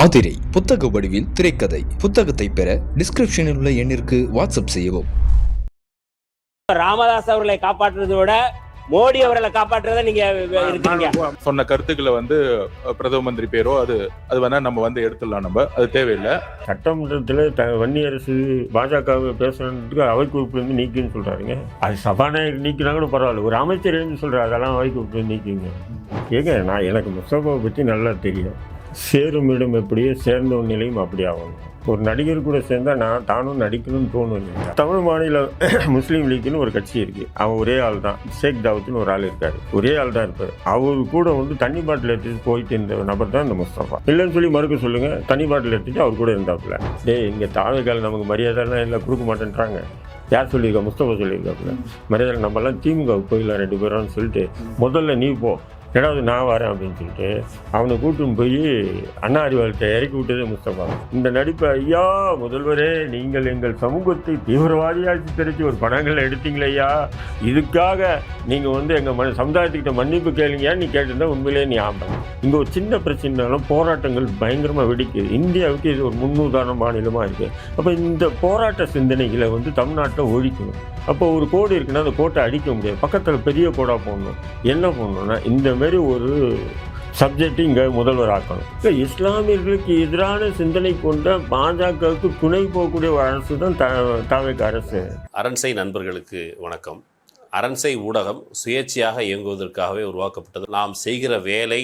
ஆதிரை புத்தக வடிவில் திரைக்கதை. புத்தகத்தை பெற டிஸ்கிரிப்ஷனில் உள்ள எண்ணிற்கு வாட்ஸ்அப் செய்யவும். ராமதாஸ் அவர்களை காப்பாற்றுறதை விட மோடி அவர்களை காப்பாற்றுறதை நீங்க இருக்கீங்க. சொன்ன கருத்துக்களை பிரதம மந்திரி பேரோ அது வேணா நம்ம எடுத்துடலாம். நம்ம அது தேவையில்லை. சட்டமன்றத்தில் வன்னியரசு பாஜகவை பேசுறதுக்கு அவை குறிப்பிலிருந்து நீக்குன்னு சொல்றாருங்க. அது சபாநாயகர் நீக்கினா கூட பரவாயில்ல, ஒரு அமைச்சர் எழுந்து சொல்றாரு அதெல்லாம் அவை குறிப்பிலிருந்து நீக்குங்க. ஏங்க எனக்கு முஸ்தபாவை பற்றி நல்லா தெரியும். சேரும் இடம் எப்படியே சேர்ந்த ஒரு நிலையும் அப்படி ஆகணும். ஒரு நடிகர் கூட சேர்ந்தா தானும் நடிக்கணும்னு தோணும் இல்லைங்களா? தமிழ் மாநில முஸ்லீம் லீக்னு ஒரு கட்சி இருக்கு. அவன் ஒரே ஆள் தான். ஷேக் தாவூத்னு ஒரு ஆள் இருக்காரு. ஒரே ஆள் தான் இருப்பார். அவரு கூட தண்ணி பாட்டில் எடுத்துட்டு போயிட்டு இருந்த நபர் தான் இந்த முஸ்தபா. இல்லைன்னு சொல்லி மறுக்க சொல்லுங்க. தண்ணி பாட்டில் எடுத்துட்டு அவர் கூட இருந்தாப்புல. இங்கே தாவைக்கால நமக்கு மரியாதைலாம் இல்லை, கொடுக்க மாட்டேன்றாங்க. யார் சொல்லியிருக்கா? முஸ்தபா சொல்லியிருக்காப்புல. மரியாதை நம்மலாம் திமுக போயிடலாம் 2 பேரும் சொல்லிட்டு முதல்ல நீ போ, ரெண்டாவது நான் வரேன் அப்படின்னு சொல்லிட்டு அவனை கூட்டும் போய் அண்ணா அறிவாளத்தை இறக்கி விட்டதே முஸ்தபா. இந்த நடிப்பை ஐயா முதல்வரே, நீங்கள் எங்கள் சமூகத்தை தீவிரவாதியாச்சு தெரிஞ்சு ஒரு படங்களை எடுத்தீங்களே ஐயா, இதுக்காக நீங்கள் எங்கள் சமுதாயத்துக்கிட்ட மன்னிப்பு கேளுங்கன்னு நீ கேட்டிருந்தா உண்மையிலே நீ ஆம்பல். இங்கே ஒரு சின்ன பிரச்சனைனாலும் போராட்டங்கள் பயங்கரமாக வெடிக்குது. இந்தியாவுக்கு இது ஒரு முன்னுதாரண மாநிலமாக இருக்குது. அப்போ இந்த போராட்ட சிந்தனைகளை தமிழ்நாட்டில் ஒழிக்கணும். அப்போ ஒரு கோடு இருக்குன்னா அந்த கோட்டை அடிக்க முடியாது, பக்கத்தில் பெரிய கோடாக போடணும். என்ன பண்ணணும்னா இந்த மாதிரி ஒரு சப்ஜெக்ட் இங்கே முதல்வர் ஆக்கணும். இப்போ இஸ்லாமியர்களுக்கு எதிரான சிந்தனை கொண்ட பாஜகவுக்கு துணை போகக்கூடிய ஒரு அரசு தான் தாவேக அரசு. அரண்சை நண்பர்களுக்கு வணக்கம். அரண்சை ஊடகம் சுயேட்சையாக இயங்குவதற்காகவே உருவாக்கப்பட்டது. நாம் செய்கிற வேலை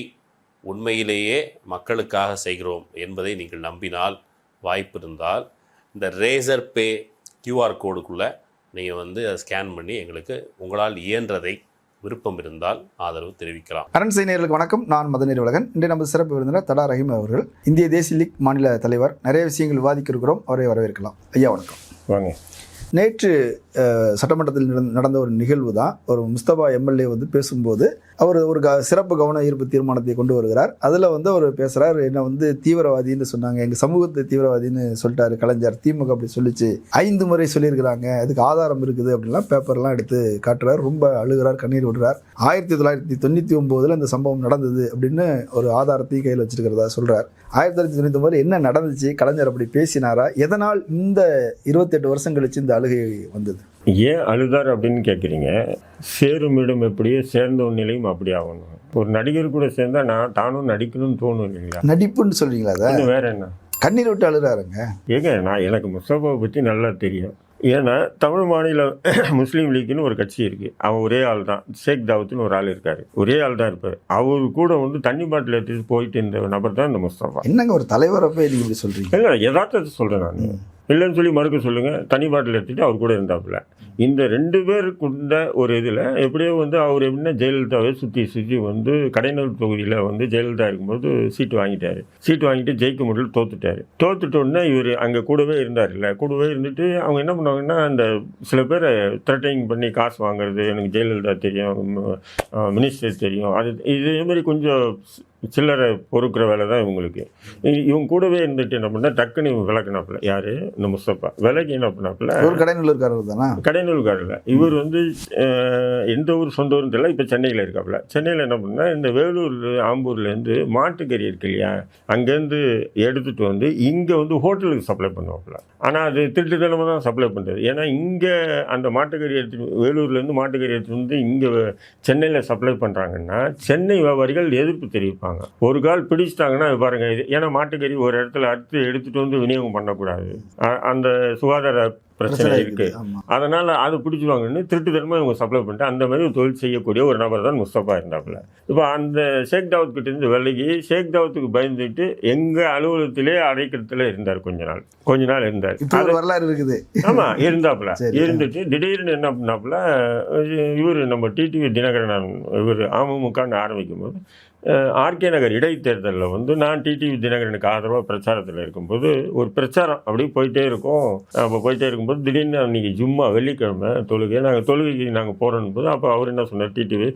உண்மையிலேயே மக்களுக்காக செய்கிறோம் என்பதை நீங்கள் நம்பினால், வாய்ப்பு இருந்தால் இந்த ரேசர் பே கியூஆர் கோடுக்குள்ளே நீங்கள் அதை ஸ்கேன் பண்ணி எங்களுக்கு உங்களால் இயன்றதை விருப்பம் இருந்தால் ஆதரவு தெரிவிக்கலாம். அரண்சை நேயர்களுக்கு வணக்கம். நான் மதநீர் உலகன். இன்றைய நமது சிறப்பு விருந்தினர் தடா ரஹீம் அவர்கள், இந்திய தேசிய லீக் மாநில தலைவர். நிறைய விஷயங்கள் விவாதிக்க இருக்கிறோம், அவரை வரவேற்கலாம். ஐயா வணக்கம். வாங்க. நேற்று சட்டமன்றத்தில் நடந்த ஒரு நிகழ்வு தான். ஒரு முஸ்தபா எம்எல்ஏ பேசும்போது அவர் ஒரு சிறப்பு கவன ஈர்ப்பு தீர்மானத்தை கொண்டு வருகிறார். அதில் அவர் பேசுகிறார், என்னை தீவிரவாதின்னு சொன்னாங்க, எங்கள் சமூகத்தை தீவிரவாதின்னு சொல்லிட்டாரு கலைஞர், திமுக அப்படி சொல்லிச்சு, 5 முறை சொல்லியிருக்கிறாங்க, அதுக்கு ஆதாரம் இருக்குது அப்படின்லாம் பேப்பர்லாம் எடுத்து காட்டுறார். ரொம்ப அழுகிறார், கண்ணீர் விடுறார். 1999 இந்த சம்பவம் நடந்தது அப்படின்னு ஒரு ஆதாரத்தையும் கையில் வச்சிருக்கிறதா சொல்கிறார். 1999 என்ன நடந்துச்சு, கலைஞர் அப்படி பேசினாரா, எதனால் இந்த 28 வருஷம் கழிச்சு இந்த அழுகை வந்தது? ஏன் அழுதார் அப்படின்னு கேட்குறீங்க. சேரும் இடம் எப்படியே சேர்ந்த ஒரு நிலையும் அப்படி ஆகணும். ஒரு நடிகர் கூட சேர்ந்தா தானும் நடிக்கணும்னு தோணும் இல்லைங்களா? நடிப்புன்னு சொல்றீங்களா? அதை வேற என்ன? கண்ணீர் விட்டு அழுறாருங்க. எனக்கு முஸ்தபாவை பற்றி நல்லா தெரியும். ஏன்னா தமிழ் மாநில முஸ்லீம் லீக்னு ஒரு கட்சி இருக்குது. அவன் ஒரே ஆள் தான். ஷேக் தாவூத்னு ஒரு ஆள் இருக்கார். ஒரே ஆள் தான் இருப்பார். அவரு கூட தண்ணி பாட்டில் எடுத்துட்டு போயிட்டு இருந்த நபர் தான் இந்த முஸ்தபா. என்னங்க ஒரு தலைவரை போய் நீங்கள் இப்படி சொல்கிறீங்க? இல்லை, யதார்த்தத்தை சொல்கிறேன் நான். இல்லைன்னு சொல்லி மறுக்க சொல்லுங்கள். தனி பாட்டில் எடுத்துகிட்டு அவர் கூட இருந்தாப்புல. இந்த 2 பேருக்குண்ட ஒரு இதில் எப்படியோ அவர் எப்படின்னா ஜெயலலிதாவை சுற்றி கடைநல்லூர் தொகுதியில் ஜெயலலிதா இருக்கும்போது சீட்டு வாங்கிட்டு ஜெயிக்க முடியல, தோத்துட்டோன்னே இவர் அங்கே கூடவே இருந்தார்ல. கூடவே இருந்துட்டு அவங்க என்ன பண்ணுவாங்கன்னா, அந்த சில பேரை த்ரெட்டனிங் பண்ணி காசு வாங்குறது, எனக்கு ஜெயலலிதா தெரியும், மினிஸ்டர் தெரியும், அது இதே மாதிரி கொஞ்சம் சில்லறை பொறுக்கிற வேலை தான் இவங்களுக்கு. இவங்க கூடவே இருந்துட்டு என்ன பண்ணால் டக்குன்னு இவங்க விளக்குனாப்புல. யார்? இந்த முஸ்தபா. விலகி என்ன பண்ணாப்புல, ஒரு கடைநல்லூர்காரர் தானே. கடைநல்லூர்காரில் இவர் எந்த ஊர் சொந்த ஊர்னு தெரியல. இப்போ சென்னையில் இருக்காப்புல. சென்னையில் என்ன பண்ணால் இந்த வேலூர் ஆம்பூர்லேருந்து மாட்டுக்கறி இருக்கு இல்லையா, அங்கேருந்து எடுத்துகிட்டு இங்கே ஹோட்டலுக்கு சப்ளை பண்ணுவாப்புல. ஆனால் அது திருட்டுத்தனமாக தான் சப்ளை பண்ணுறது. ஏன்னா இங்கே அந்த மாட்டுக்கறி வேலூர்லேருந்து மாட்டுக்கறி எடுத்துகிட்டு இங்கே சென்னையில் சப்ளை பண்ணுறாங்கன்னா சென்னை வியாபாரிகள் எதிர்ப்பு தெரிவிப்பாங்க. ஒரு கால் பிடிச்சிட்டாங்கன்னா பாருங்க, இது ஏன்னா மாட்டுக்கறி ஒரு இடத்துல அறுத்து எடுத்துட்டு விநியோகம் பண்ணக்கூடாது, அந்த சுகாதார பிரச்சனை இருக்கு. அதனால அது பிடிச்சிடுவாங்கன்னு திருட்டுத்தனமா இவங்க சப்ளை பண்ணிட்டு அந்த மாதிரி ஒரு தொழில் செய்யக்கூடிய ஒரு நபர் தான் முஸ்தபா இருந்தாப்புல. இப்போ அந்த ஷேக் தாவூத் கிட்ட இருந்து விலகி ஷேக் தாவூத்துக்கு பயந்துட்டு எங்க அலுவலகத்திலே அடைக்கிறதுல இருந்தார். கொஞ்ச நாள் இருந்தார். வரலாறு இருக்குது. ஆமா, இருந்தாப்புல. இருந்துட்டு திடீர்னு என்ன பண்ணாப்புல, இவர் நம்ம டிடிவி தினகரன் இவர் அமமுகன்னு ஆரம்பிக்கும் போது ஆர்கே நகர் இடைத்தேர்தலில் நான் டிடிவி தினகரனுக்கு ஆதரவாக பிரச்சாரத்தில் இருக்கும்போது ஒரு பிரச்சாரம் அப்படி போயிட்டே இருக்கும். அப்போ போயிட்டே இருக்கும்போது திடீர்னு அன்றைக்கி ஜும்மா வெள்ளிக்கிழமை தொழுகைக்கு நாங்கள் போகிறோன்னு போது அப்போ அவர் என்ன சொன்னார், டிடிவி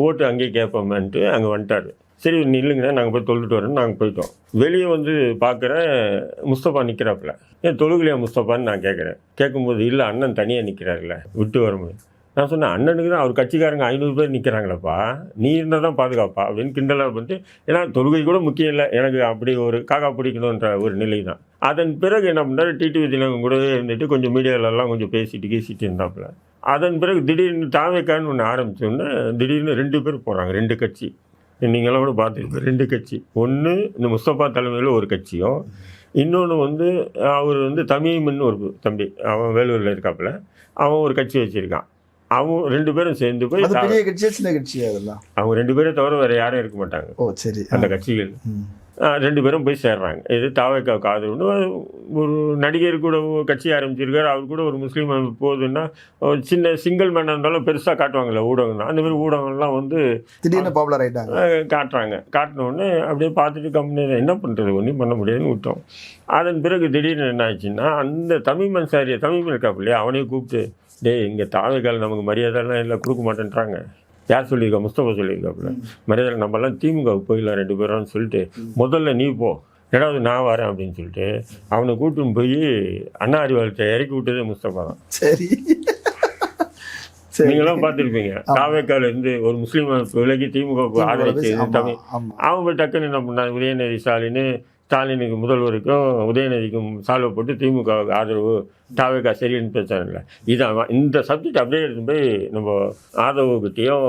ஓட்டு அங்கேயே கேட்போமேன்ட்டு அங்கே வந்துட்டார். சரி நில்லுங்கண்ணா, நாங்கள் போய் தொழுட்டு வரோன்னு நாங்கள் போயிட்டோம். வெளியே பார்க்குறேன் முஸ்தபா நிற்கிறாப்புல. ஏன் தொழுகலையா முஸ்தபான்னு நான் கேட்குறேன். கேட்கும்போது இல்லை, அண்ணன் தனியாக நிற்கிறாருல்ல, விட்டு வர முடியும். நான் சொன்னேன், அண்ணனுக்கு தான் அவர் கட்சிக்காரங்க 500 பேர் நிற்கிறாங்களப்பா, நீ இருந்தால் தான் பாதுகாப்பா அப்படின்னு கிண்டலாக பண்ணிட்டு, ஏன்னா தொழுகை கூட முக்கியம் இல்லை எனக்கு, அப்படி ஒரு காக்கா பிடிக்கணுன்ற ஒரு நிலை தான். அதன் பிறகு என்ன பண்ணார், டிடிவி தினகரன் கூடவே இருந்துட்டு கொஞ்சம் மீடியாவிலலாம் கொஞ்சம் பேசிட்டு இருந்தாப்புல. அதன் பிறகு திடீர்னு தாவேக்கான்னு ஒன்று ஆரம்பித்தோன்னே திடீர்னு 2 பேர் போகிறாங்க, 2 கட்சி. நீங்களாம் கூட பார்த்துருப்பீங்க, 2 கட்சி. ஒன்று இந்த முஸ்தபா தலைமையில் ஒரு கட்சியும், இன்னொன்று வந்து அவர் வந்து தமிழ்மன்னு ஒரு தம்பி, அவன் வேலூரில் இருக்காப்புல, அவன் ஒரு கட்சி வச்சுருக்கான். அவங்க 2 பேரும் சேர்ந்து போய், பெரிய கட்சியா சின்ன கட்சியா அதெல்லாம்? அவங்க 2 பேரை தவிர வேறு யாரும் இருக்க மாட்டாங்க. ஓ சரி. அந்த கட்சிகள் 2 பேரும் போய் சேர்றாங்க. இது தாவேக்காவுக்கு ஆதரவுன்னு ஒரு நடிகர் கூட கட்சி ஆரம்பிச்சிருக்காரு. அவர் கூட ஒரு முஸ்லீம் அமைப்பு போகுதுன்னா சின்ன சிங்கிள் மேனாக இருந்தாலும் பெருசாக காட்டுவாங்கள்ல ஊடகம்னா, அந்த மாதிரி ஊடகங்கள்லாம் வந்து திடீர்னு பாப்புலர் ஆகிட்டாங்க, காட்டுறாங்க. காட்டினோடனே அப்படியே பார்த்துட்டு கம்பெனி என்ன பண்ணுறது, ஒன்றும் பண்ண முடியாதுன்னு விட்டோம். அதன் பிறகு திடீர்னு என்ன ஆச்சுன்னா, அந்த தமிழ்மன் சாரியை தமிழ்மன் இருக்காப்பு இல்லையா, அவனையும் கூப்பிட்டு, டேய் இங்கே தாவேக்கால் நமக்கு மரியாதைலாம் இல்லை, கொடுக்க மாட்டேன்றாங்க. யார் சொல்லியிருக்கா? முஸ்தபா சொல்லியிருக்காப்புல. மரியாதை நம்மலாம் திமுகவுக்கு போயிடலாம் 2 பேரும் சொல்லிட்டு, முதல்ல நீ போ, 2வது நான் வரேன் அப்படின்னு சொல்லிட்டு அவனை கூட்டின்னு போய் அண்ணா அறிவாலயத்தை இறக்கி விட்டதே முஸ்தபா தான். சரி, நீங்களாம் பார்த்துருப்பீங்க. தாவேக்கால இருந்து ஒரு முஸ்லீம் விலகி திமுகவுக்கு ஆதரிச்சு தமிழ், அவன் போய் டக்குன்னு என்ன பண்ணான், உதயநிதி ஸ்டாலினுக்கு முதல்வருக்கும் உதயநிதிக்கும் சால்வை போட்டு திமுக ஆதரவு தாவேக்கா சரின்னு பேசுறாங்கல்ல. இதான் இந்த சப்ஜெக்ட் அப்படியே எடுத்து போய் நம்ம ஆதரவுக்கிட்டேயும்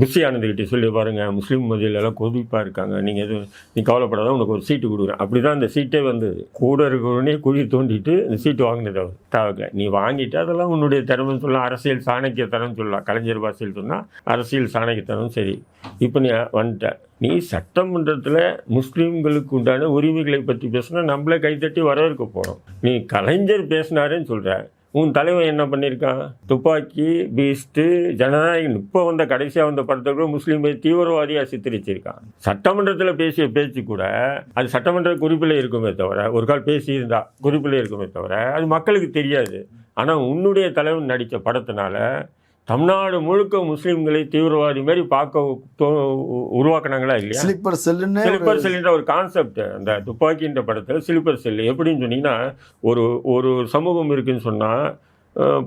புஷி ஆனந்துக்கிட்டே சொல்லி பாருங்கள், முஸ்லீம் மதியிலெல்லாம் கொதிப்பாக இருக்காங்க, நீங்கள் எதுவும் நீ கவலைப்படாத, உனக்கு ஒரு சீட்டு கொடுக்குறேன். அப்படி தான் அந்த சீட்டே வந்தது. கூட இருக்கிறவனே குழி தோண்டிட்டு இந்த சீட்டு வாங்கினது அவர் தாவேக்கா. நீ வாங்கிட்டு அதெல்லாம் உன்னுடைய திறமைன்னு சொல்லலாம், அரசியல் சாணக்கியத்தனம் சொல்லலாம். கலைஞர் பாஷையில் சொன்னால் அரசியல் சாணக்கியத்தனம். சரி, இப்போ நீ வந்துட்ட, நீ சட்டமன்றத்தில் முஸ்லீம்களுக்கு உண்டான உரிமைகளை பற்றி பேசுனா நம்மளே கைத்தட்டி வரவேற்க போகிறோம். நீ கலைஞர் பேசினாருன்னு சொல்கிற, உன் தலைவன் என்ன பண்ணியிருக்கான், துப்பாக்கி, பீஸ்ட்டு, ஜனநாயகன், இப்போ வந்த கடைசியாக வந்த படத்தை கூட முஸ்லீமை தீவிரவாதியாக சித்தரிச்சிருக்கான். சட்டமன்றத்தில் பேசிய பேச்சு கூட அது சட்டமன்ற குறிப்பில் இருக்குமே தவிர, ஒரு கால் பேசியிருந்தா குறிப்பில் இருக்குமே தவிர அது மக்களுக்கு தெரியாது. ஆனால் உன்னுடைய தலைவன் நடித்த படத்தினால தமிழ்நாடு முழுக்க முஸ்லீம்களை தீவிரவாதி மாதிரி பார்க்க உருவாக்குனாங்களா இல்லையா? ஸ்லிப்பர் செல்லுன்ற ஒரு கான்செப்ட் அந்த துப்பாக்கின்ற படத்தில் ஸ்லிப்பர் செல்லு எப்படின்னு சொன்னீங்கன்னா, ஒரு சமூகம் இருக்குன்னு சொன்னால்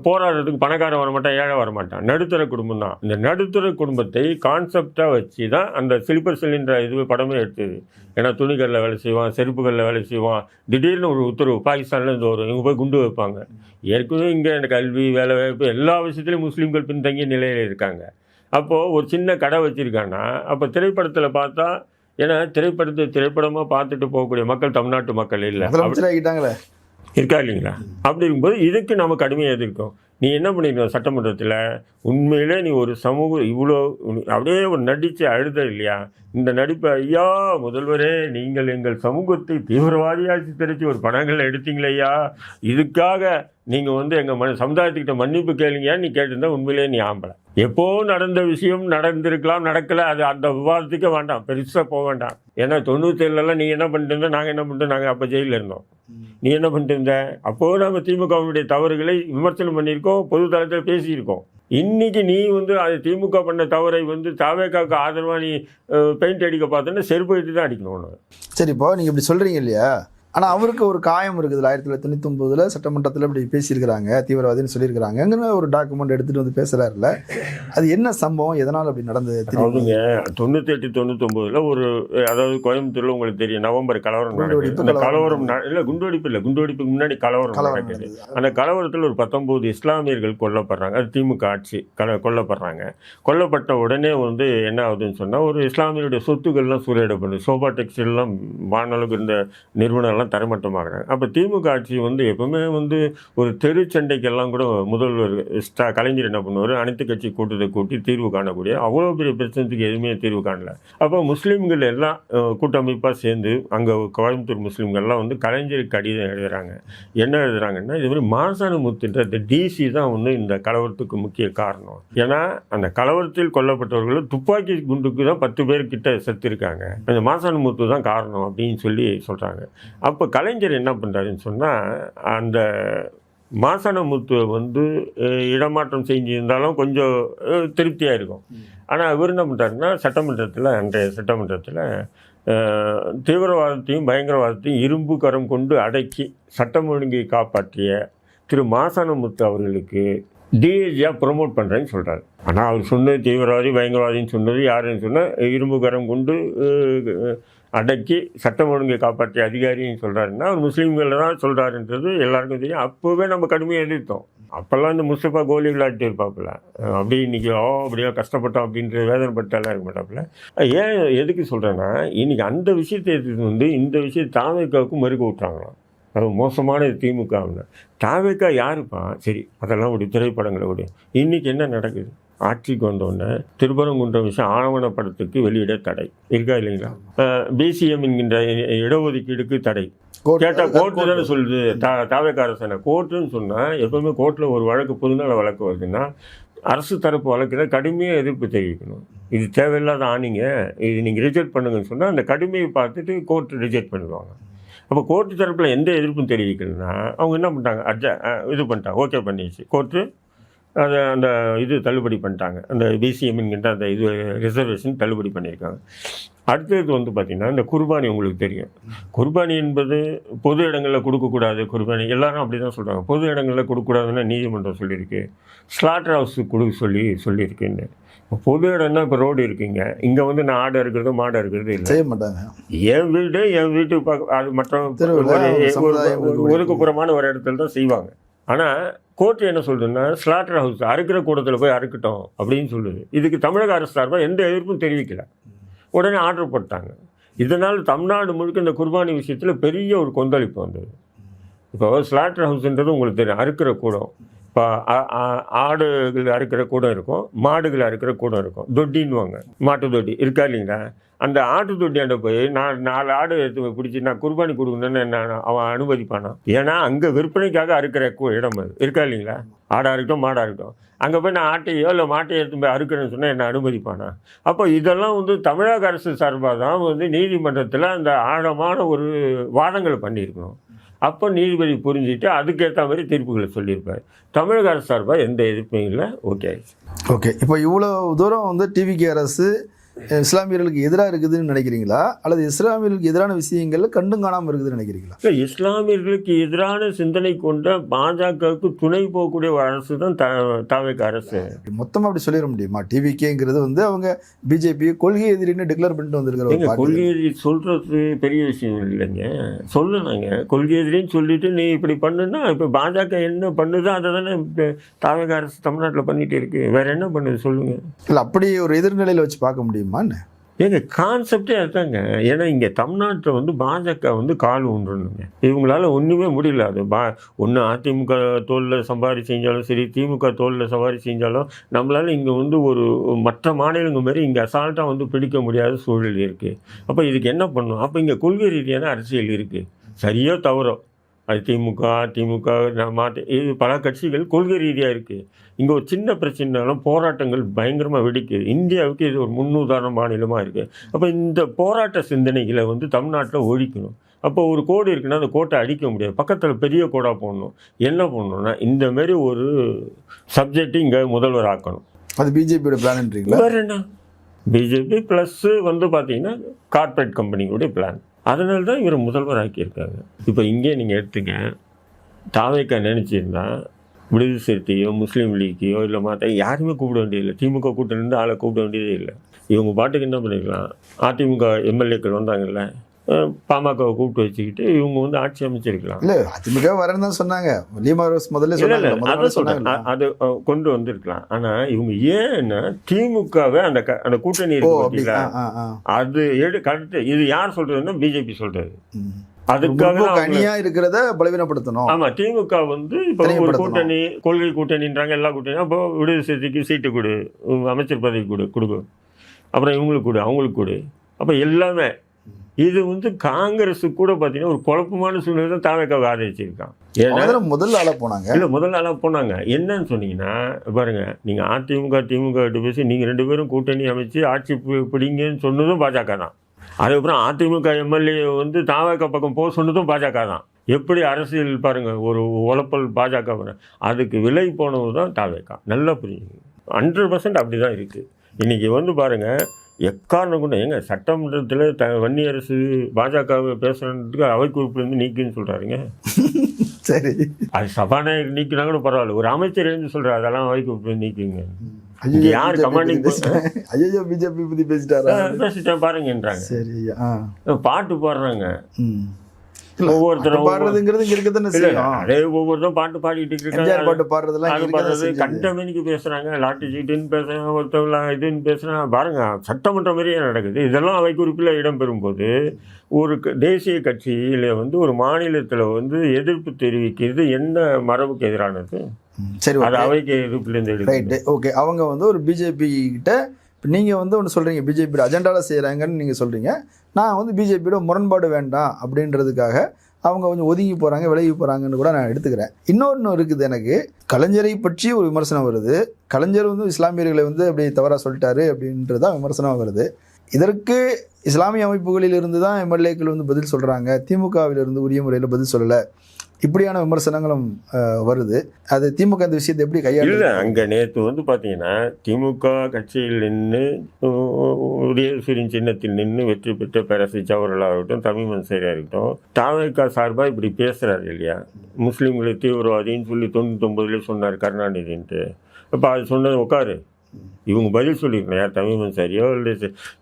போராடுறதுக்கு பணக்காரன் வரமாட்டான், ஏழை வரமாட்டான், நடுத்தர குடும்பம் தான். இந்த நடுத்தர குடும்பத்தை கான்செப்டாக வச்சு தான் அந்த ஸ்லிப்பர் செல்லுன்ற இதுவே படமே எடுத்தது. ஏன்னா துணிகளில் வேலை செய்வான், செருப்புகளில் வேலை செய்வான், திடீர்னு ஒரு உத்தரவு பாகிஸ்தான்லேருந்து வரும், இவங்க போய் குண்டு வைப்பாங்க. ஏற்கனவே இங்கே எனக்கு கல்வி, வேலை வாய்ப்பு எல்லா விஷயத்துலையும் முஸ்லீம்கள் பின்தங்கிய நிலையில் இருக்காங்க. அப்போது ஒரு சின்ன கடை வச்சுருக்காங்கன்னா, அப்போ திரைப்படத்தில் பார்த்தா, ஏன்னா திரைப்படமாக பார்த்துட்டு போகக்கூடிய மக்கள் தமிழ்நாட்டு மக்கள் இல்லை, இருக்கா இல்லைங்களா? அப்படி இருக்கும்போது இதுக்கு நம்ம கடுமையாக எதிர்க்கும். நீ என்ன பண்ணிருக்க சட்டமன்றத்தில், உண்மையிலே நீ ஒரு சமூகம் இவ்வளோ அப்படியே ஒரு நடித்து அழுத இல்லையா? இந்த நடிப்பை, ஐயா முதல்வரே நீங்கள் எங்கள் சமூகத்தை தீவிரவாதியாச்சு தெரிச்சு ஒரு படங்கள் எடுத்தீங்களே ஐயா, இதுக்காக நீங்கள் எங்கள் சமுதாயத்துக்கிட்ட மன்னிப்பு கேளுங்கயா நீ கேட்டிருந்தா உண்மையிலே நீ ஆம்பளை. எப்போ நடந்த விஷயம் நடந்திருக்கலாம், நடக்கலை, அது அந்த விவாதத்துக்கே வேண்டாம், பெருசாக போக வேண்டாம். ஏன்னா 97 நீ என்ன பண்ணிட்டு இருந்த, நாங்கள் என்ன பண்ணிட்டோம், நாங்கள் அப்போ ஜெயிலில் இருந்தோம், நீ என்ன பண்ணிட்டு இருந்த? அப்போது நம்ம திமுகவுடைய தவறுகளை விமர்சனம் பண்ணியிருக்கோம், பொது தளத்தில் பேசியிருக்கோம். இன்னைக்கு நீ அது திமுக பண்ண தவறை தாவேக்காவுக்கு ஆதரவாக நீ பெயிண்ட் அடிக்க பார்த்தோன்னா செருப்பு எடுத்து தான் அடிக்கணும் ஒன்று. சரி, இப்போ நீங்கள் இப்படி சொல்கிறீங்க இல்லையா, ஆனால் அவருக்கு ஒரு காயம் இருக்குது. 1999 சட்டமன்றத்தில் இப்படி பேசியிருக்கிறாங்க, தீவிரவாதின்னு சொல்லியிருக்கிறாங்கங்கிற ஒரு டாக்குமெண்ட் எடுத்துகிட்டு பேசுகிறாருல, அது என்ன சம்பவம், எதனால் அப்படி நடந்தது? அதாவதுங்க 98, 99 ஒரு, அதாவது கோயம்புத்தூரில் உங்களுக்கு தெரியும் நவம்பர் கலவரம் நடக்குது. அந்த கலவரம் இல்லை, குண்டுவெடிப்பு இல்லை, குண்டுவெடிப்புக்கு முன்னாடி கலவரம் நடக்குது. அந்த கலவரத்தில் ஒரு 19 இஸ்லாமியர்கள் கொல்லப்படுறாங்க. அது திமுக ஆட்சி கொல்லப்படுறாங்க. கொல்லப்பட்ட உடனே என்ன ஆகுதுன்னு சொன்னால், ஒரு இஸ்லாமியருடைய சொத்துக்கள்லாம் சூறையிடப்படுது. சோபா டெக்ஸ்டைல்லாம் வானளவுக்கு இருந்த நிறுவனம்லாம் தரமட்டமாகறாங்க. அப்போ திமுக ஆட்சி எப்பவுமே ஒரு தெரு சண்டைக்கெல்லாம் கூட முதல்வர் கலைஞர் என்ன பண்ணுவார், அனைத்து கட்சி கூட்டத்தை கூட்டி தீர்வு காணக்கூடிய அவ்வளோ பெரிய பிரச்சனைக்கு எதுவுமே தீர்வு காணல. அப்போ முஸ்லீம்கள் எல்லாம் கூட்டமைப்பாக சேர்ந்து அங்கே கோயம்புத்தூர் முஸ்லீம்கள்லாம் கலைஞருக்கு கடிதம் எழுதுகிறாங்க. என்ன எழுதுறாங்கன்னா, இது மாதிரி மாசானமுத்துன்ற டிசி தான் இந்த கலவரத்துக்கு முக்கிய காரணம். ஏன்னா அந்த கலவரத்தில் கொல்லப்பட்டவர்கள் துப்பாக்கி குண்டுக்கு தான் 10 பேர்கிட்ட செத்துருக்காங்க, அந்த மாசானமுத்து தான் காரணம் அப்படின்னு சொல்கிறாங்க. அப்போ கலைஞர் என்ன பண்ணுறாருன்னு சொன்னால், அந்த மாசானமுத்துவை இடமாற்றம் செஞ்சிருந்தாலும் கொஞ்சம் திருப்தியாக இருக்கும். ஆனால் அவர் என்ன பண்ணுறாருன்னா, அன்றைய சட்டமன்றத்தில் தீவிரவாதத்தையும் பயங்கரவாதத்தையும் இரும்பு கரம் கொண்டு அடக்கி சட்டம் ஒழுங்கை காப்பாற்றிய திரு மாசானமுத்து அவர்களுக்கு டிஐஜியாக ப்ரொமோட் பண்ணுறேன்னு சொல்கிறாரு. ஆனால் அவர் சொன்னது தீவிரவாதி பயங்கரவாதின்னு சொன்னது யாருன்னு சொன்னால் இரும்பு கரம் கொண்டு அடக்கி சட்டம் ஒழுங்கை காப்பாற்றிய அதிகாரின்னு சொல்கிறாருன்னா அவர் முஸ்லீம்களை தான் சொல்கிறாருன்றது எல்லாருக்கும் தெரியும். அப்போவே நம்ம கடுமையாக எதிர்த்தோம். அப்போல்லாம் இந்த முஸ்தபா கோலி விளையாட்டு இருப்பாப்புல, அப்படி இன்றைக்கி அப்படியே கஷ்டப்பட்டோம் அப்படின்ற வேதனைப்பட்டாலாம் இருக்க மாட்டாப்புல. ஏன் எதுக்கு சொல்கிறேன்னா, இன்றைக்கி அந்த விஷயத்தை எடுத்துகிட்டு வந்து இந்த விஷயத்தை தாவேக்காவுக்கும் மறுக்க விட்டாங்களாம். அது மோசமான திமுகவுன்னு. தாவேக்கா யாருப்பா? சரி, அதெல்லாம் ஒரு திரைப்படங்களை விடு. இன்றைக்கி என்ன நடக்குது? ஆட்சிக்கு வந்தோடனே திருப்பரங்குன்றம் விஷயம் ஆவணப்படத்துக்கு வெளியிட தடை இருக்கா இல்லைங்களா? பிசிஎம் என்கின்ற இடஒதுக்கீடுக்கு தடை. கேட்டால் கோர்ட்டு தானே சொல்லுது. தாவேக்கா அரசான கோர்ட்டுன்னு சொன்னால் எப்பவுமே கோர்ட்டில் ஒரு வழக்கு பொதுநல வழக்கு வருதுன்னா அரசு தரப்பு வழக்கில் கடுமையாக எதிர்ப்பு தெரிவிக்கணும். இது தேவையில்லாத ஆணிங்க, இது நீங்கள் ரிஜெக்ட் பண்ணுங்கன்னு சொன்னால் அந்த கடுமையை பார்த்துட்டு கோர்ட்டு ரிஜெக்ட் பண்ணிடுவாங்க. அப்போ கோர்ட்டு தரப்பில் எந்த எதிர்ப்பும் தெரிவிக்கலைன்னா அவங்க என்ன பண்ணிட்டாங்க, இது பண்ணிட்டாங்க, ஓகே பண்ணிடுச்சு கோர்ட்டு. அதை அந்த இது தள்ளுபடி பண்ணிட்டாங்க. அந்த பிசிஎம்ங்கிட்ட அந்த இது ரிசர்வேஷன் தள்ளுபடி பண்ணியிருக்காங்க. அடுத்தது வந்து பார்த்திங்கன்னா இந்த குர்பானி உங்களுக்கு தெரியும். குர்பானி என்பது பொது இடங்களில் கொடுக்கக்கூடாது. குர்பானி எல்லாரும் அப்படி தான் சொல்கிறாங்க. பொது இடங்களில் கொடுக்கக்கூடாதுன்னு நீதிமன்றம் சொல்லியிருக்கு. ஸ்லாட்டர் ஹவுஸுக்கு கொடுக்க சொல்லியிருக்குன்னு. இப்போ பொது இடம்னா இப்போ ரோடு இருக்குங்க, இங்கே வந்து நான் ஆடை இருக்கிறது மாடை இருக்கிறது இல்லை, செய்ய மாட்டாங்க. என் வீட்டு அது மற்ற ஒதுக்குப்புறமான ஒரு இடத்துல தான் செய்வாங்க. ஆனால் கோர்ட்டு என்ன சொல்லுதுன்னா ஸ்லாட்டர் ஹவுஸ் அறுக்கிற கூடத்தில் போய் அறுக்கட்டும் அப்படின்னு சொல்லுது. இதுக்கு தமிழக அரசு சார்பாக எந்த எதிர்ப்பும் தெரிவிக்கலை. உடனே ஆர்டர் போட்டாங்க. இதனால் தமிழ்நாடு முழுக்க இந்த குர்பானி விஷயத்தில் பெரிய ஒரு கொந்தளிப்பு வந்தது. இப்போ ஸ்லாட்டர் ஹவுஸ்ன்றது உங்களுக்கு தெரியும், அறுக்கிற கூடம். இப்போ ஆடுகள் அறுக்கிற கூடம் இருக்கும், மாடுகள் அறுக்கிற கூடம் இருக்கும். தொட்டின்னுவாங்க, மாட்டு தொட்டி இருக்கா இல்லைங்களா? அந்த ஆட்டு தொட்டியாண்ட போய் நான் 4 ஆடு எடுத்து பிடிச்சி நான் குர்பானி கொடுக்கணுன்னு அவன் அனுமதிப்பானா? ஏன்னா அங்கே விற்பனைக்காக அறுக்கிற இடம் அது இருக்கா இல்லைங்களா? ஆடாக இருக்கட்டும் மாடாக இருக்கட்டும், அங்கே போய் நான் ஆட்டையோ இல்லை மாட்டையோ எடுத்து போய் அறுக்கிறேன்னு சொன்னால் என்ன அனுமதிப்பானா? அப்போ இதெல்லாம் வந்து தமிழக அரசு சார்பாக தான் வந்து நீதிமன்றத்தில் அந்த ஆழமான ஒரு வாதங்களை பண்ணியிருக்கணும். அப்போ நீதிபதி புரிஞ்சுட்டு அதுக்கேற்ற மாதிரி தீர்ப்புகளை சொல்லியிருப்பார். தமிழக அரசு சார்பாக எந்த எதிர்ப்பும் இல்லை. ஓகே. இப்போ இவ்வளோ தூரம் வந்து டிவிகே அரசு இஸ்லாமியர்களுக்கு எதிராக இருக்குதுன்னு நினைக்கிறீங்களா, அல்லது இஸ்லாமியர்களுக்கு எதிரான விஷயங்கள் கண்டும் காணாமல் இருக்குதுன்னு நினைக்கிறீங்களா? இல்லை, இஸ்லாமியர்களுக்கு எதிரான சிந்தனை கொண்ட பாஜகவுக்கு துணை போகக்கூடிய ஒரு அரசு தான் தாவேக்கா அரசு. மொத்தமாக அப்படி சொல்லிட முடியுமா? டிவிகேங்கிறது வந்து அவங்க பிஜேபி கொள்கை எதிரின்னு டிக்ளேர் பண்ணிட்டு வந்திருக்கிற கொள்கை எதிரி சொல்றது பெரிய விஷயம் இல்லைங்க. சொல்லலாங்க, கொள்கை எதிரின்னு சொல்லிட்டு நீ இப்படி பண்ணுன்னா இப்போ பாஜக என்ன பண்ணுதோ அதை தானே தாவேக்கா அரசு தமிழ்நாட்டில் பண்ணிட்டு இருக்கு. வேற என்ன பண்ணுது சொல்லுங்க? இல்லை, அப்படி ஒரு எதிர்நிலையில் வச்சு பார்க்க முடியும். எங்க கான்செப்டே அதுதாங்க. ஏன்னா இங்கே தமிழ்நாட்டில் வந்து பாஜக வந்து கால் ஊன்றணுங்க. இவங்களால ஒன்றுமே முடியல. அது ஒன்று அதிமுக தோளில் சவாரி செஞ்சாலும் சரி, திமுக தோளில் சவாரி செஞ்சாலும் நம்மளால இங்கே வந்து ஒரு மற்ற மாநிலங்கள் மாதிரி இங்கே அசால்ட்டாக வந்து பிடிக்க முடியாத சூழல் இருக்குது. அப்போ இதுக்கு என்ன பண்ணணும்? அப்போ இங்கே கொள்கை ரீதியான அரசியல் இருக்குது. சரியோ தவறோ, அது அதிமுக இது பல கட்சிகள் கொள்கை ரீதியாக இருக்குது. இங்கே ஒரு சின்ன பிரச்சனைனாலும் போராட்டங்கள் பயங்கரமாக வெடிக்குது. இந்தியாவுக்கு இது ஒரு முன்னுதாரண மாநிலமாக இருக்குது. அப்போ இந்த போராட்ட சிந்தனைகளை வந்து தமிழ்நாட்டில் ஒழிக்கணும். அப்போ ஒரு கோடு இருக்குன்னா அந்த கோட்டை அடிக்க முடியாது, பக்கத்தில் பெரிய கோடாக போடணும். என்ன பண்ணணும்னா இந்த மாதிரி ஒரு சப்ஜெக்ட் இங்கே முதல்வர் ஆக்கணும். அது பிஜேபியோட பிளான்ன்றீங்களா? வேறு என்ன, பிஜேபி ப்ளஸ்ஸு வந்து பார்த்தீங்கன்னா கார்ப்பரேட் கம்பெனிகளுடைய பிளான். அதனால தான் இவர் முதல்வர் ஆக்கியிருக்காங்க. இப்போ இங்கே நீங்கள் எடுத்துங்க, தாவேக்கா நினச்சிருந்தா விடுதலை சிறுத்தையோ முஸ்லீம் லீக்கையோ இல்லை மற்ற யாருமே கூப்பிட வேண்டியதில்லை. திமுக கூட்டணிருந்து ஆளை கூப்பிட வேண்டியதே இல்லை. இவங்க பாட்டுக்கு என்ன பண்ணிக்கலாம், அதிமுக எம்எல்ஏக்கள் வந்தாங்கல்ல, பாமகவை கூப்பிட்டு வச்சுக்கிட்டு இவங்க வந்து ஆட்சி அமைச்சிருக்கலாம். இல்லை, அதிமுக வரேன்னு தான் சொன்னாங்க. முதல்ல சொன்னாங்க, அது கொண்டு வந்திருக்கலாம். ஆனால் இவங்க ஏன்னா திமுகவை அந்த கூட்டணி இருக்கு, அது கரெக்டு. இது யார் சொல்றதுன்னா பிஜேபி சொல்றது. அதுக்காக இருக்கிறத பலவீனப்படுத்தணும். ஆமா, திமுக வந்து இப்போ ஒரு கூட்டணி, கொள்கை கூட்டணின்றாங்க, எல்லா கூட்டணியும். அப்போ விடுதலை சிறுத்தைக்கு சீட்டு கொடு, அமைச்சர் பதவி கொடுக்கும், அப்புறம் இவங்களுக்கு கொடு, அவங்களுக்கு கொடு. அப்போ எல்லாமே இது வந்து காங்கிரஸுக்கு கூட பார்த்தீங்கன்னா ஒரு குழப்பமான சூழ்நிலை தான் தாவேக்காவை ஆதரிச்சிருக்கான். ஏன்னா முதல் ஆளாக போனாங்க. இல்லை, முதல் ஆளாக போனாங்க. என்னன்னு சொன்னீங்கன்னா பாருங்க, நீங்கள் அதிமுக திமுக கிட்ட பேசி நீங்கள் 2 பேரும் கூட்டணி அமைச்சு ஆட்சி பிடிங்கன்னு சொன்னதும் பாஜக தான். அதுக்கப்புறம் அதிமுக எம்எல்ஏ வந்து தாவேக்கா பக்கம் போக சொன்னதும் பாஜக தான். எப்படி அரசியல் பாருங்கள், ஒரு உழப்பல் பாஜக. அதுக்கு விலை போனது தான் தாவேக்கா. நல்லா புரியுங்க, 100% அப்படி தான் இருக்குது. இன்றைக்கி வந்து பாருங்கள், எக்காரணம் கொண்டு ஏங்க சட்டமன்றத்தில் வன்னியரசு பாஜகவை பேசுறதுக்கு அவை குறிப்பிலிருந்து நீக்குன்னு சொல்கிறாருங்க. சரி, அது சபாநாயகர் நீக்கினா கூட பரவாயில்ல, ஒரு அமைச்சர் எழுந்து சொல்கிறார் அதெல்லாம் அவை குறிப்பிலிருந்து நீக்குங்க. ஐயோ, யார் கமாண்டிங் ஐயோ பிஜேபி பத்தி பேசிட்டாரா? பேசிட்டேன் பாருங்கன்றாங்க. சரி, பாட்டு பாடுறாங்க. ஒவ்வொருத்தரும் பாடுறதுங்கிறது இங்க இருக்கத்தானே செய்யும். அதே ஒவ்வொருத்தரும் பாட்டு பாடிட்டு எம்ஜிஆர் பாட்டு பாடுறதெல்லாம் அது பாடுறது கண்டமேனிக்கு பேசுறாங்க, லாட்டி சீட்டுன்னு பேசுறாங்க, ஒருத்தவங்க இதுன்னு பேசுறாங்க. பாருங்க சட்டமன்றம் மாதிரியே நடக்குது. இதெல்லாம் அவை குறிப்பில் இடம்பெறும் போது ஒரு தேசிய கட்சியில வந்து ஒரு மாநிலத்தில் வந்து எதிர்ப்பு தெரிவிக்கிறது என்ன மரபுக்கு எதிரானது? சரி, அது அவைக்கு எதிர்ப்புலேருந்து ரைட்டு. ஓகே, அவங்க வந்து ஒரு பிஜேபி கிட்ட நீங்கள் வந்து ஒன்று சொல்கிறீங்க, பிஜேபியோட அஜெண்டாவில் செய்கிறாங்கன்னு நீங்கள் சொல்கிறீங்க. நான் வந்து பிஜேபியோட முரண்பாடு வேண்டாம் அப்படின்றதுக்காக அவங்க கொஞ்சம் ஒதுங்கி போகிறாங்க, விலகி போகிறாங்கன்னு கூட நான் எடுத்துக்கிறேன். இன்னொன்று இருக்குது, எனக்கு கலைஞரை பற்றி ஒரு விமர்சனம் வருது. கலைஞர் வந்து இஸ்லாமியர்களை வந்து அப்படி தவறாக சொல்லிட்டாரு அப்படின்றதான் விமர்சனம் வருது. இதற்கு இஸ்லாமிய அமைப்புகளில் இருந்து தான் எம்எல்ஏக்கள் வந்து பதில் சொல்கிறாங்க, திமுகவிலிருந்து உரிய முறையில் பதில் சொல்லலை, இப்படியான விமர்சனங்களும் வருது. அது திமுக இந்த விஷயத்தை எப்படி கையாள? அங்கே நேற்று வந்து பார்த்தீங்கன்னா திமுக கட்சியில் நின்று உதயசூரியன் சின்னத்தில் நின்று வெற்றி பெற்ற பேரரசு அவர்களாகட்டும், தமிழ் மன்சேரியாக இருக்கட்டும், தாவேகா சார்பாக இப்படி பேசுகிறாரு இல்லையா, முஸ்லீம்களை தீவிரவாதின்னு சொல்லி 99 சொன்னார் கருணாநிதின்ட்டு. இப்போ அது சொன்னது உட்காரு, இவங்க பதில் சொல்லியிருக்கணும். யார் தமிழ் மன்சாரியோ இல்லை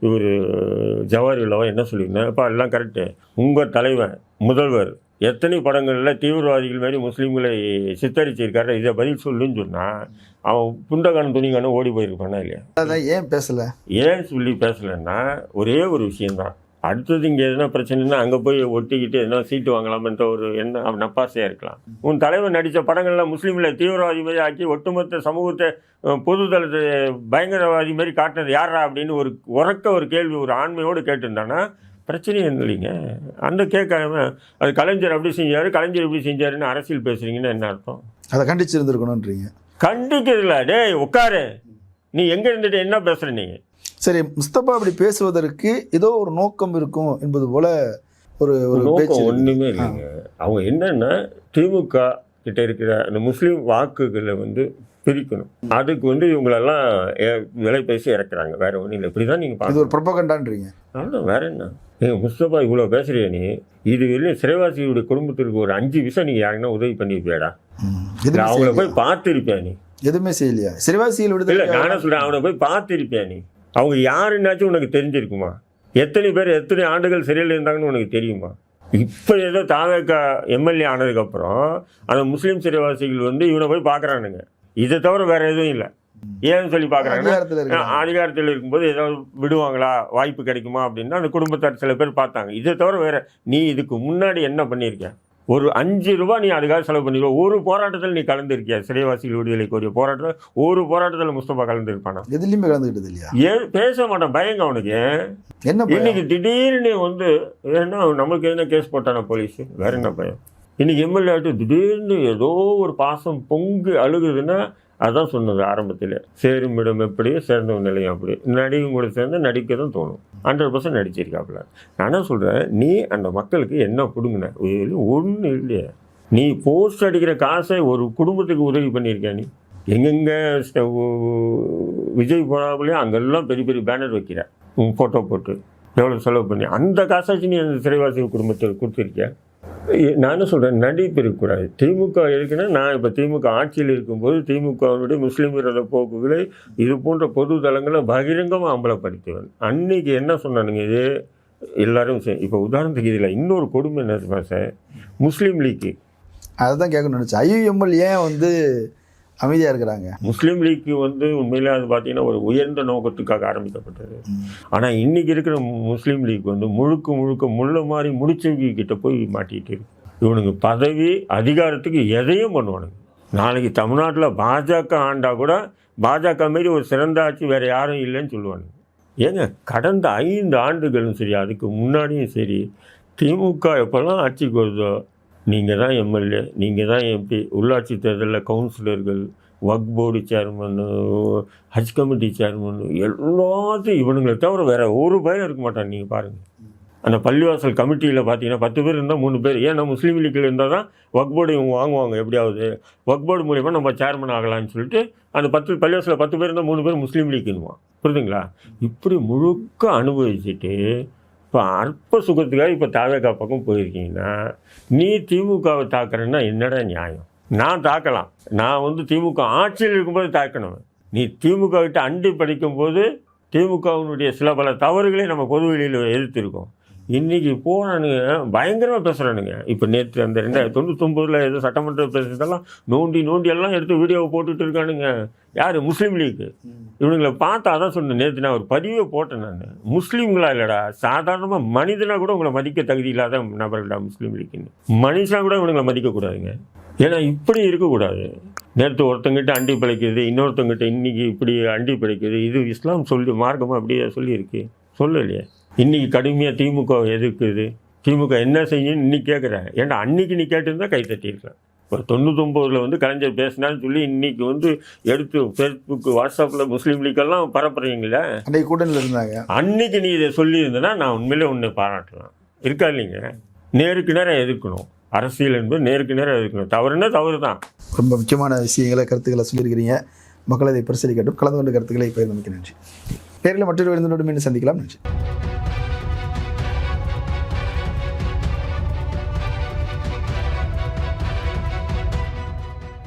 இவர் ஜவாஹர்லாவோ என்ன சொல்லியிருந்தேன்? இப்போ எல்லாம் கரெக்டு. உங்கள் தலைவன் முதல்வர் எத்தனை படங்களில் தீவிரவாதிகள் மாதிரி முஸ்லீம்களை சித்தரிச்சிருக்காரு, இதை பதில் சொல்லுன்னு சொன்னால் அவன் புண்டகான துணிகான ஓடி போயிருப்பானா இல்லையா? அதான் ஏன் பேசலை, ஏன் சொல்லி பேசலைன்னா ஒரே ஒரு விஷயந்தான். அடுத்தது இங்கே எதனா பிரச்சனைனா அங்கே போய் ஒட்டிக்கிட்டு எதனா சீட்டு வாங்கலாம்ன்ற ஒரு எண்ணம் நப்பாசையாக இருக்கலாம். உன் தலைவர் நடித்த படங்களில் முஸ்லீம்களை தீவிரவாதி மாதிரி ஆக்கி ஒட்டுமொத்த சமூகத்தை பொதுதளத்தை பயங்கரவாதி மாதிரி காட்டினது யாரா அப்படின்னு ஒரு கேள்வி ஒரு ஆண்மையோடு கேட்டிருந்தானா பிரச்சனையே இல்லைங்க. அந்த கேட்காம அது கலைஞர் அப்படி செஞ்சார், கலைஞர் இப்படி செஞ்சாருன்னு அரசியல் பேசுறீங்கன்னா என்ன அர்த்தம்? அதை கண்டிச்சு இருந்திருக்கணும்ன்றீங்க. கண்டிக்கிறதுல டேய் உட்காரு, நீ எங்கே இருந்துட்டு என்ன பேசுகிற நீங்கள்? சரி, முஸ்தபா அப்படி பேசுவதற்கு ஏதோ ஒரு நோக்கம் இருக்கும் என்பது போல ஒரு நோக்கம் ஒன்றுமே இல்லைங்க. அவங்க என்னன்னா திமுக கிட்ட இருக்கிற அந்த முஸ்லீம் வாக்குகளை வந்து பிரிக்கணும். அதுக்கு வந்து இவங்களெல்லாம் விலை பேசி இறக்குறாங்க, வேற ஒன்றும் இல்லை. இப்படி தான் நீங்கள் பார்த்து ஒரு ப்ரொபகண்டான்றீங்க. அவ்வளோ வேற என்ன? முஸ்தபா இவ்வளோ பேசுறியா நீ? இது வெளியே சிறைவாசியுடைய குடும்பத்திற்கு ஒரு 5 விஷயம் நீங்கள் யாருன்னா உதவி பண்ணியிருப்பியாடா? அவங்கள போய் பார்த்துருப்பியா நீ? எதுவுமே செய்யலையா? சிறைவாசிகள் விடுதலை இல்லை, நானே சொல்கிறேன், அவனை போய் பார்த்துருப்பியா நீ? அவங்க யாருன்னாச்சும் உனக்கு தெரிஞ்சிருக்குமா? எத்தனை பேர் எத்தனை ஆண்டுகள் சிறையில் இருந்தாங்கன்னு உனக்கு தெரியுமா? இப்போ ஏதோ தாவேகா எம்எல்ஏ ஆனதுக்கப்புறம் அந்த முஸ்லீம் சிறைவாசிகள் வந்து இவனை போய் பார்க்குறானுங்க. இதை தவிர வேற எதுவும் இல்லை. ஏன்னு சொல்லி பார்க்குறாங்கன்னா அதிகாரத்தில் இருக்கும்போது ஏதாவது விடுவாங்களா, வாய்ப்பு கிடைக்குமா அப்படின்னா அந்த குடும்பத்தார் சில பேர் பார்த்தாங்க. இதை தவிர வேற நீ இதுக்கு முன்னாடி என்ன பண்ணியிருக்க? ஒரு 5 ரூபா நீ அதுக்காக செலவு பண்ணிடுவ. ஒரு போராட்டத்தில் நீ கலந்துருக்கியா? சிறைவாசிகள் விடுதலை கோரிய போராட்டத்தில் ஒரு போராட்டத்தில் முஸ்தபா கலந்துருப்பானா? எதுலையுமே கலந்துக்கிட்டது இல்லையா? ஏன் பேச மாட்டான்? பயங்க அவனுக்கு. என்ன இன்னைக்கு திடீர்னு வந்து ஏன்னா நம்மளுக்கு என்ன கேஸ் போட்டானா போலீஸ்? வேற என்ன பயம்? இன்னைக்கு எம்எல்ஏ ஆகிட்டு திடீர்னு ஏதோ ஒரு பாசம் பொங்கு அழுகுதுன்னா அதான் சொன்னது ஆரம்பத்தில், சேரும் இடம் எப்படியோ சேர்ந்தவன் நிலையம் அப்படி. நடிகை கூட சேர்ந்து நடிக்க தான் தோணும். 100% நடிச்சிருக்காப்புல. நான் என்ன சொல்கிறேன், நீ அந்த மக்களுக்கு என்ன பிடுங்கின? ஒன்றும் இல்லையே. நீ போஸ்ட் அடிக்கிற காசை ஒரு குடும்பத்துக்கு உதவி பண்ணியிருக்க. நீ எங்கெங்கே விஜய் போனாப்புலையும் அங்கெல்லாம் பெரிய பெரிய பேனர் வைக்கிற, ஃபோட்டோ போட்டு எவ்வளோ செலவு பண்ணி அந்த காசாச்சு நீ அந்த சிறைவாசி குடும்பத்தில் கொடுத்துருக்கியா? நான் என்ன சொல்கிறேன், நடிப்பு இருக்கக்கூடாது. திமுக இருக்குன்னா நான் இப்போ திமுக ஆட்சியில் இருக்கும்போது திமுகவுடைய முஸ்லீம் விரோத போக்குகளை இது போன்ற பொது தளங்களை பகிரங்கமாக அம்பலப்படுத்துவேன். அன்னைக்கு என்ன சொன்னானுங்க, இது எல்லாரும் இப்போ உதாரணத்துக்கு இதில் இன்னொரு கொடுமை என்ன சார், முஸ்லீம் லீக்கு அதுதான் கேட்கணும்னு நினச்சேன். ஐஎம்எல் ஏன் வந்து அமைதியாக இருக்கிறாங்க? முஸ்லீம் லீக்கு வந்து உண்மையிலே அது பார்த்தீங்கன்னா ஒரு உயர்ந்த நோக்கத்துக்காக ஆரம்பிக்கப்பட்டது. ஆனால் இன்றைக்கி இருக்கிற முஸ்லீம் லீக் வந்து முழுக்க முள்ள மாதிரி முடிச்சவங்கிட்ட போய் மாட்டிகிட்டு இருக்கு. இவனுக்கு பதவி அதிகாரத்துக்கு எதையும் பண்ணுவானுங்க. நாளைக்கு தமிழ்நாட்டில் பாஜக ஆண்டா கூட பாஜக மாரி ஒரு சிறந்த ஆட்சி வேறு யாரும் இல்லைன்னு சொல்லுவானுங்க. ஏங்க கடந்த 5 ஆண்டுகளும் சரி, அதுக்கு முன்னாடியும் சரி, திமுக எப்போல்லாம் ஆட்சிக்கு வருதோ நீங்கள் தான் எம்எல்ஏ, நீங்கள் தான் எம்பி, உள்ளாட்சி தேர்தலில் கவுன்சிலர்கள், வக் போர்டு சேர்மனு, ஹஜ் கமிட்டி சேர்மனு, எல்லாத்தையும் இவனுங்களை தவிர வேறு ஒரு பயம் இருக்க மாட்டான். நீங்கள் பாருங்கள், அந்த பள்ளிவாசல் கமிட்டியில் பார்த்தீங்கன்னா 10 பேர் இருந்தால் 3 பேர். ஏன்னா முஸ்லீம் லீக்கில் இருந்தால் தான் வக் போர்டு இவங்க வாங்குவாங்க. எப்படியாவது வக் போர்டு மூலிமா நம்ம சேர்மன் ஆகலான்னு சொல்லிட்டு அந்த பள்ளிவாசலில் 10 பேர் இருந்தால் 3 பேர் முஸ்லீம் லீக்குன்னுவான். புரியுதுங்களா? இப்படி முழுக்க அனுபவிச்சுட்டு இப்போ அற்ப சுகத்துக்காக இப்போ தாவேகா பக்கம் போயிருக்கீங்கன்னா நீ திமுகவை தாக்குறேன்னா என்னடா நியாயம்? நான் தாக்கலாம், நான் வந்து திமுக ஆட்சியில் இருக்கும்போது தாக்கணும். நீ திமுக விட்டு அண்டி படிக்கும்போது திமுகவினுடைய சில பல தவறுகளை நம்ம பொது வெளியில் எதிர்த்திருக்கோம். இன்றைக்கி போனானுங்க பயங்கரமாக பேசுகிறானுங்க. இப்போ நேற்று அந்த 1999 ஏதோ சட்டமன்ற பேசுறதெல்லாம் நோண்டி எல்லாம் எடுத்து வீடியோவை போட்டுட்டு இருக்கானுங்க. யார்? முஸ்லீம் லீக்கு. இவனுங்களை பார்த்தா அதான் சொன்னேன், நேற்று நான் ஒரு பதிவே போட்டேன். நான் முஸ்லீம்களா இல்லைடா, சாதாரணமாக மனிதனாக கூட உங்களை மதிக்க தகுதி இல்லாத நபர்கள்டா முஸ்லீம் லீக்குன்னு. மனுஷனாக கூட இவனுங்களை மதிக்கக்கூடாதுங்க. ஏன்னா இப்படி இருக்கக்கூடாது. நேற்று ஒருத்தங்கிட்ட அண்டி பிழைக்குது, இன்னொருத்தங்கிட்ட இன்றைக்கி இப்படி அண்டி பிழைக்குது. இது இஸ்லாம் சொல்லி மார்க்கமாக அப்படியே சொல்லியிருக்கு, சொல்லலையே. இன்றைக்கி கடுமையாக திமுக எதிர்க்குது. திமுக என்ன செய்யுன்னு இன்னைக்கு கேட்குறேன். ஏன்னா அன்றைக்கி நீ கேட்டிருந்தா கை தட்டியிருக்கேன். இப்போ 99 வந்து கலைஞர் பேசினான்னு சொல்லி இன்றைக்கி வந்து எடுத்து ஃபேஸ்புக் வாட்ஸ்அப்பில் முஸ்லீம் லீக்கெல்லாம் பரப்புறீங்களே. அன்றைக்கு கூட்டணியில் இருந்தாங்க. அன்றைக்கி நீ இதை சொல்லியிருந்தேன்னா நான் உண்மையிலே ஒன்று பாராட்டலாம். இருக்கா இல்லைங்க? நேருக்கு நேரம் எதிர்க்கணும். அரசியல் என்பது நேருக்கு நேரம் எதிர்க்கணும். தவறுன்னா தவறு தான். ரொம்ப முக்கியமான விஷயங்களை கருத்துக்களை சொல்லியிருக்கிறீங்க. மக்கள் இதை பரிசீலிக்கட்டும். கலந்து கொண்ட கருத்துக்களை பகிர்ந்து நன்றி. நேரில் மற்றொரு விருந்தினோடு மீண்டும் சந்திக்கலாம். நன்றி.